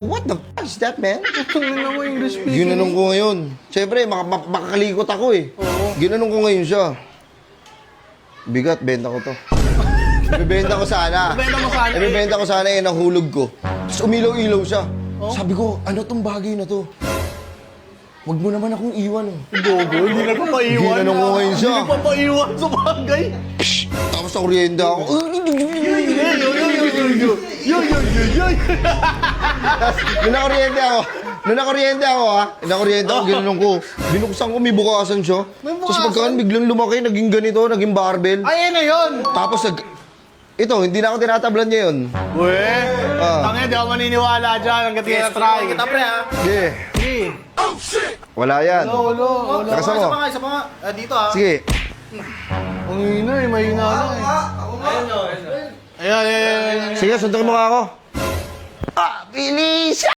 What the fuck is that, man? Tingnan mo English speaking. Ginanong ko ngayon. Siyempre, makakalikot ako eh. Oo. Ginanong ko ngayon siya. Bigat, benta ko to. Ibibenta ko sana. Ibibenta mo sana. Ibibenta ko sana eh, nahulog ko. Tapos umilaw-ilaw siya. Sabi ko, ano tong bagay na to? Wag mo naman akong iwan oh. Gogo, hindi nagpapaiwan. Ginanong ko ngayon siya. Hindi nagpapaiwan sa bagay. Tapos sa kuryente ako. Nung nakuryente ako ha. Nakuryente ako, ginanong ko. Binuksan ko, may bukasan siya. Tapos pagkaan biglang lumaki, naging ganito, naging barbell. Ayan na yun. Tapos ito, hindi na ako tinatablan niya yun. Uwe, tangin, di ako maniniwala dyan hanggat hindi na-try. Kita pre ha. Sige. Wala yan. Wala. Nakasama mo. Isa pa nga. Dito ha. Sige. Ang hina eh, mahina lang eh. Ayan. Sige, sundan mo nga ako. Ah, bilis!